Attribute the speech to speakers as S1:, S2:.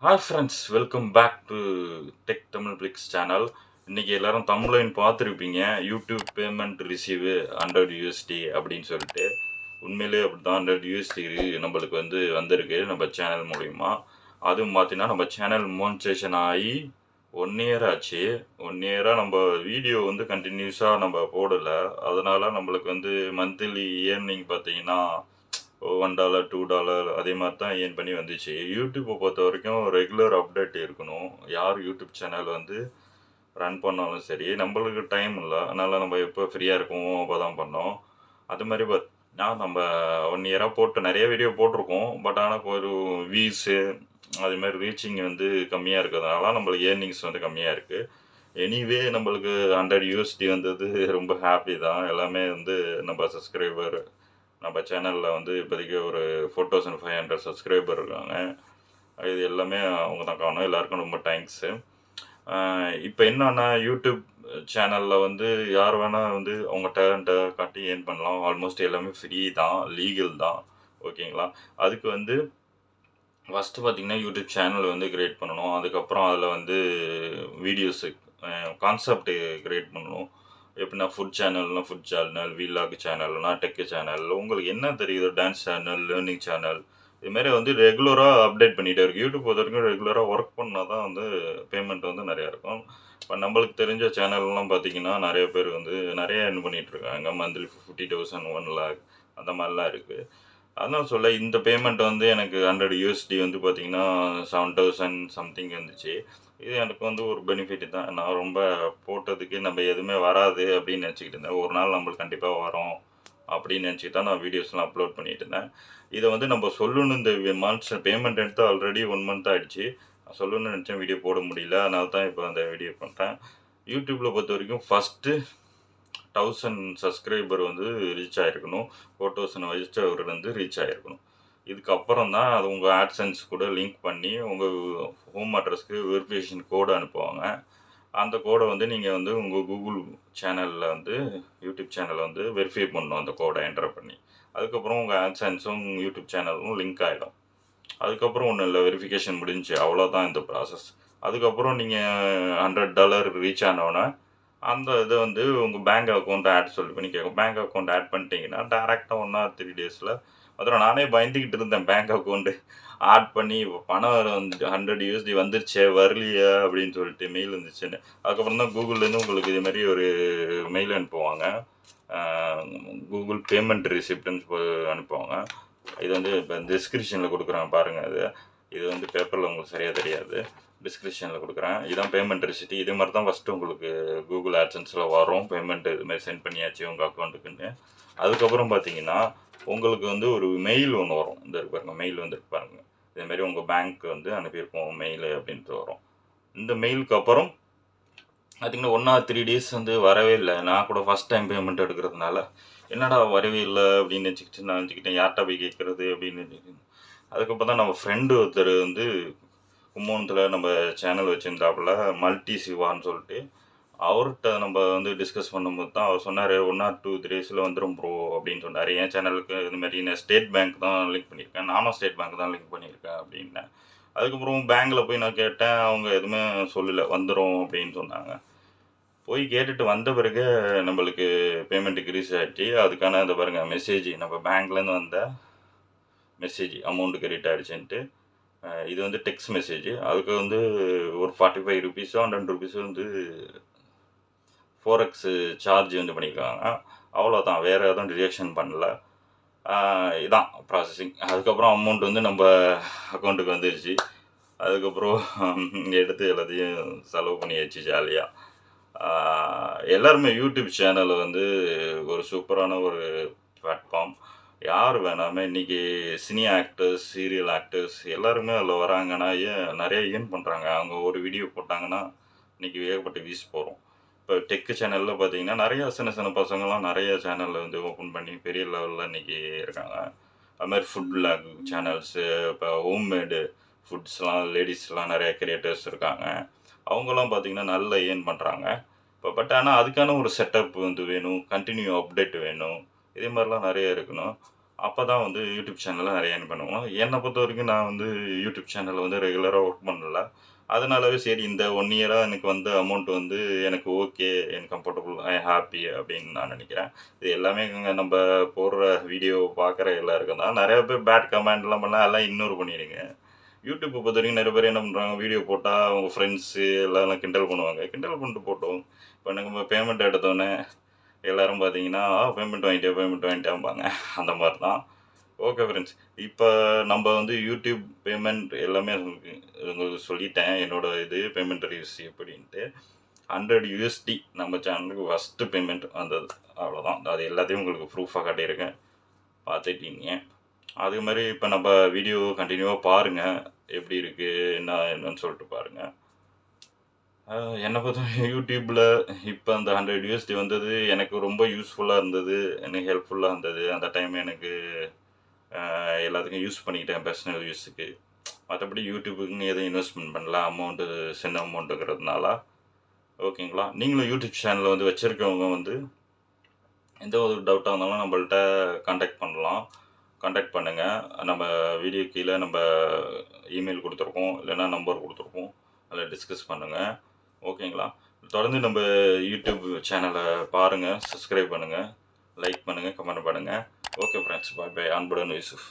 S1: Hi friends, welcome back to tech Tamil flix channel. இன்றைக்கி எல்லோரும் தமிழ்லைன் பார்த்துருப்பீங்க. யூடியூப் பேமெண்ட் ரிசீவ் 100 USD அப்படின்னு சொல்லிட்டு. உண்மையிலே அப்படி தான் 100 USD நம்மளுக்கு வந்திருக்கு நம்ம சேனல் மூலிமா. அதுவும் பார்த்தீங்கன்னா நம்ம சேனல் மோனிடைசேஷன் ஆகி 1 இயர் ஆச்சு. 1 இயராக நம்ம வீடியோ கண்டினியூஸாக நம்ம போடலை. அதனால் நம்மளுக்கு மந்த்லி இயர்னிங் பார்த்தீங்கன்னா $1 $2 அதே மாதிரி தான் ஏர்ன் பண்ணி வந்துச்சு. யூடியூப்பை பொறுத்த வரைக்கும் ரெகுலர் அப்டேட் இருக்கணும். யார் யூடியூப் சேனல் ரன் பண்ணாலும் சரி, நம்மளுக்கு டைம் இல்லை. அதனால் நம்ம எப்போ ஃப்ரீயாக இருக்கோமோ அப்போ தான் பண்ணோம். அது மாதிரி பார்த்தீங்கன்னா நம்ம 1 இயராக போட்டு நிறைய வீடியோ போட்டிருக்கோம். பட் ஆனால் ஒரு வியூஸு அதுமாதிரி ரீச்சிங் கம்மியாக இருக்கிறதுனால நம்மளுக்கு ஏர்னிங்ஸ் கம்மியாக இருக்குது. எனிவே நம்மளுக்கு 100 USD வந்தது ரொம்ப ஹாப்பி தான். எல்லாமே நம்ம சப்ஸ்கிரைபர் நம்ம சேனலில் இப்போதைக்கு ஒரு 4500 சப்ஸ்கிரைபர் இருக்காங்க. இது எல்லாமே அவங்க தான் காணும். எல்லாருக்கும் ரொம்ப தேங்க்ஸு. இப்போ என்னன்னா யூடியூப் சேனலில் யார் வேணால் அவங்க டேலண்ட்டை காட்டி ஏர்ன் பண்ணலாம். ஆல்மோஸ்ட் எல்லாமே ஃப்ரீ தான், லீகல் தான். ஓகேங்களா? அதுக்கு ஃபஸ்ட்டு பார்த்திங்கன்னா யூடியூப் சேனல் க்ரியேட் பண்ணணும். அதுக்கப்புறம் அதில் வீடியோஸு கான்செப்ட் க்ரியேட் பண்ணணும். எப்படின்னா ஃபுட் சேனல்னால் ஃபுட் சேனல், வீலாக் சேனல்னா டெக்கு சேனல், உங்களுக்கு என்ன தெரியுதோ டான்ஸ் சேனல், லேர்னிங் சேனல், இதுமாரி ரெகுலராக அப்டேட் பண்ணிகிட்டே இருக்குது. யூடியூப் பொறுத்த வரைக்கும் ரெகுலராக ஒர்க் பண்ணால் தான் பேமெண்ட் நிறையா இருக்கும். இப்போ நம்மளுக்கு தெரிஞ்ச சேனல்லாம் பார்த்திங்கன்னா நிறைய பேர் நிறைய earn பண்ணிகிட்ருக்காங்க. மந்த்லி 50,000 1 lakh அந்த மாதிரிலாம் இருக்குது. அதான் சொல்ல இந்த பேமெண்ட் எனக்கு 100 USD பார்த்திங்கன்னா 7,000 சம்திங் வந்துச்சு. இது எனக்கு ஒரு பெனிஃபிட் தான். நான் ரொம்ப போட்டதுக்கு நம்ம எதுவுமே வராது அப்படின்னு நினச்சிக்கிட்டு இருந்தேன். ஒரு நாள் நம்மளுக்கு கண்டிப்பாக வரும் அப்படின்னு நினச்சிட்டு தான் நான் வீடியோஸ்லாம் அப்லோட் பண்ணிட்டு இருந்தேன். இதை நம்ம சொல்லணும். இந்த மந்த்ஸ் பேமெண்ட் எடுத்து ஆல்ரெடி 1 month ஆகிடுச்சு. சொல்லணும்னு நினச்சேன், வீடியோ போட முடியல. அதனால தான் இப்போ அந்த வீடியோ பண்ணுறேன். யூடியூப்பில் பொறுத்த வரைக்கும் ஃபஸ்ட்டு 1000 சப்ஸ்கிரைபர் ரீச் ஆகிருக்கணும். 4000 வயசு ரீச் ஆகிருக்கணும். இதுக்கப்புறம் தான் அது உங்கள் ஆட்சன்ஸ் கூட லிங்க் பண்ணி உங்கள் ஹோம் அட்ரஸ்க்கு வெரிஃபிகேஷன் கோடு அனுப்புவாங்க. அந்த கோடை நீங்கள் உங்கள் கூகுள் சேனலில் யூடியூப் சேனலை வெரிஃபை பண்ணணும். அந்த கோடை என்டர் பண்ணி அதுக்கப்புறம் உங்கள் ஆட்சன்ஸும் யூடியூப் சேனலும் லிங்க் ஆகிடும். அதுக்கப்புறம் ஒன்றும் இல்லை, வெரிஃபிகேஷன் முடிஞ்சு அவ்வளோதான் இந்த ப்ராசஸ். அதுக்கப்புறம் நீங்கள் $100 ரீச் ஆனோன்னே அந்த இதை உங்கள் பேங்க் அக்கௌண்ட் ஆட் பண்ணி கேட்கும். பேங்க் அக்கௌண்ட் ஆட் பண்ணிட்டீங்கன்னா டேரெக்டாக 1 or 3 days அதில் நானே பயந்துக்கிட்டு இருந்தேன். பேங்க் அக்கௌண்ட்டு ஆட் பண்ணி பணம் 100 USD வந்துருச்சே வரலையே அப்படின்னு சொல்லிட்டு மெயில் வந்துச்சுன்னு. அதுக்கப்புறம் தான் கூகுள்லேருந்து உங்களுக்கு இதுமாரி ஒரு மெயில் அனுப்புவாங்க. கூகுள் பேமெண்ட் ரிசிப்ட்னு அனுப்புவாங்க. இது இப்போ டிஸ்கிரிப்ஷனில் கொடுக்குறேன் பாருங்கள். இது பேப்பரில் உங்களுக்கு சரியாக தெரியாது. டிஸ்கிரிப்ஷனில் கொடுக்குறேன். இதுதான் பேமெண்ட் ரிசிப்ட். இதே மாதிரி தான் ஃபஸ்ட்டு உங்களுக்கு கூகுள் ஆட்சன்ஸில் வரும். பேமெண்ட் இதுமாதிரி சென்ட் பண்ணியாச்சு உங்கள் அக்கௌண்ட்டுக்குன்னு. அதுக்கப்புறம் பார்த்தீங்கன்னா உங்களுக்கு ஒரு மெயில் ஒன்று வரும். இந்த பாருங்க, மெயில் வந்துருக்கு பாருங்கள். இதேமாரி உங்கள் பேங்க் அனுப்பியிருக்கோம் மெயில் அப்படின்ட்டு வரும். இந்த மெயிலுக்கு அப்புறம் பார்த்திங்கன்னா 1 or 3 days வரவே இல்லை. நான் கூட ஃபஸ்ட் டைம் பேமெண்ட் எடுக்கிறதுனால என்னடா வரவே இல்லை அப்படின்னு நான் நினச்சிக்கிட்டேன். யார்கிட்ட போய் கேட்குறது அப்படின்னு நினச்சிக்கிட்டேன். அதுக்கப்புறம் தான் நம்ம ஃப்ரெண்டு ஒருத்தர் கும்பகோணத்தில் நம்ம சேனல் வச்சுருந்தாப்புல, மல்டி சிவான்னு சொல்லிட்டு, அவர்கிட்ட நம்ம டிஸ்கஸ் பண்ணும்போது தான் அவர் சொன்னார் 1 or 2 days வந்துடும் ப்ரோ அப்படின்னு சொன்னார். என் சேனலுக்கு இதுமாரி நான் ஸ்டேட் பேங்க் தான் லிங்க் பண்ணியிருக்கேன், நானும் ஸ்டேட் பேங்க் தான் லிங்க் பண்ணியிருக்கேன் அப்படின்னேன். அதுக்கப்புறம் பேங்க்கில் போய் நான் கேட்டேன். அவங்க எதுவுமே சொல்லலை, வந்துடும் அப்படின்னு சொன்னாங்க. போய் கேட்டுட்டு வந்த பிறகு நம்மளுக்கு பேமெண்ட்டுக்கு ரீச் ஆகிடுச்சு. அதுக்கான இந்த பாருங்கள் மெசேஜ், நம்ம பேங்க்லேருந்து வந்த மெசேஜ் அமௌண்ட்டு கிரெடிட் ஆகிடுச்சுன்ட்டு. இது டெக்ஸ்ட் மெசேஜ். அதுக்கு ஒரு 45 rupees-ஓ 100 rupees forex சார்ஜ் பண்ணியிருக்காங்க. அவ்வளோதான், வேறு எதுவும் டிடெக்ஷன் பண்ணல. இதான் ப்ராசஸிங். அதுக்கப்புறம் அமௌண்ட் நம்ம அக்கௌண்ட்டுக்கு வந்துடுச்சு. அதுக்கப்புறம் எடுத்து எல்லாத்தையும் செலவு பண்ணியாச்சு ஜாலியாக. எல்லாருமே யூடியூப் சேனலை ஒரு சூப்பரான ஒரு பிளாட்ஃபார்ம். யார் வேணாமல் இன்றைக்கி சினி ஆக்டர்ஸ், சீரியல் ஆக்டர்ஸ் எல்லாருமே அதில் வராங்கன்னா நிறைய ஏர்ன் பண்ணுறாங்க. அவங்க ஒரு வீடியோ போட்டாங்கன்னா இன்றைக்கி ஏகப்பட்ட வியூஸ் போகிறோம். இப்போ டெக்கு சேனலில் பார்த்தீங்கன்னா நிறையா சின்ன சின்ன பசங்கள்லாம் நிறைய சேனலில் ஓப்பன் பண்ணி பெரிய லெவலில் இன்றைக்கி இருக்காங்க. அதுமாதிரி ஃபுட் விளாக் சேனல்ஸு, இப்போ ஹோம்மேடு ஃபுட்ஸ்லாம் லேடிஸ்லாம் நிறைய கிரியேட்டர்ஸ் இருக்காங்க. அவங்களாம் பார்த்திங்கன்னா நல்ல ஏர்ன் பண்ணுறாங்க. இப்போ பட் ஆனால் அதுக்கான ஒரு செட்டப் வேணும், கண்டினியூ அப்டேட் வேணும். இதே மாதிரிலாம் நிறைய இருக்கணும். அப்போ தான் வந்து யூடியூப் சேனலில் நிறைய ஏர்ன் பண்ணுவோம். என்னை பொறுத்த வரைக்கும் நான் வந்து யூடியூப் சேனலில் வந்து ரெகுலராக ஒர்க் பண்ணல. அதனாலவே சரி இந்த 1 இயராக எனக்கு வந்த அமௌண்ட் வந்து எனக்கு ஓகே, எனக்கு கம்ஃபர்டபுள், ஐ ஹாப்பி அப்படின்னு நான் நினைக்கிறேன். இது எல்லாமே நம்ம போடுற வீடியோ பார்க்குற எல்லாருக்கும் தான். நிறைய பேர் பேட் கமெண்ட்லாம் பண்ணால் எல்லாம் இக்னோர் பண்ணிடுங்க. யூடியூப்பை பொறுத்த வரைக்கும் நிறைய பேர் என்ன பண்ணுறாங்க, வீடியோ போட்டால் அவங்க ஃப்ரெண்ட்ஸு எல்லாம் கிண்டல் பண்ணுவாங்க. கிண்டல் பண்ணிட்டு போட்டோம். இப்போ நம்ம பேமெண்ட் எடுத்தோன்னே எல்லோரும் பார்த்தீங்கன்னா பேமெண்ட் வாங்கிட்டேம்பாங்க. அந்த மாதிரி தான். Okay friends. இப்போ நம்ம வந்து யூடியூப் பேமெண்ட் எல்லாமே உங்களுக்கு சொல்லிட்டேன். என்னோடய இது பேமெண்ட் ரிவ்யூஸ் எப்படின்ட்டு. 100 USD நம்ம சேனலுக்கு ஃபஸ்ட்டு பேமெண்ட் வந்தது. அவ்வளோதான். அது எல்லாத்தையும் உங்களுக்கு ப்ரூஃபாக காட்டியிருக்கேன். பார்த்துட்டீங்க. அதே மாதிரி இப்போ நம்ம வீடியோ கண்டினியூவாக பாருங்கள். எப்படி இருக்குது என்னன்னு சொல்லிட்டு பாருங்கள். என்னை பொறுத்த யூடியூப்பில் இப்போ அந்த 100 USD வந்தது எனக்கு ரொம்ப யூஸ்ஃபுல்லாக இருந்தது. எனக்கு ஹெல்ப்ஃபுல்லாக இருந்தது. அந்த டைம் எனக்கு எல்லாத்துக்கும் யூஸ் பண்ணிக்கிட்டேன் பர்சனல் யூஸுக்கு. மற்றபடி யூடியூபுக்குன்னு எதுவும் இன்வெஸ்ட்மெண்ட் பண்ணல. அமௌண்ட்டு சின்ன அமௌண்ட்டுங்கிறதுனால. ஓகேங்களா? நீங்களும் யூடியூப் சேனலில் வந்து வச்சுருக்கவங்க வந்து எந்த ஒரு டவுட்டாக இருந்தாலும் நம்மள்ட்ட கான்டாக்ட் பண்ணுங்கள். நம்ம வீடியோ கீழே நம்ம இமெயில் கொடுத்துருக்கோம், இல்லைன்னா நம்பர் கொடுத்துருக்கோம். அதில் டிஸ்கஸ் பண்ணுங்கள். ஓகேங்களா? தொடர்ந்து நம்ம யூடியூப் சேனலை பாருங்கள், சப்ஸ்கிரைப் பண்ணுங்கள், லைக் பண்ணுங்கள், கமெண்ட் பண்ணுங்கள். ஓகே ஃப்ரெண்ட்ஸ், பாய் பாய். அன்புடன் யூசுஃப்.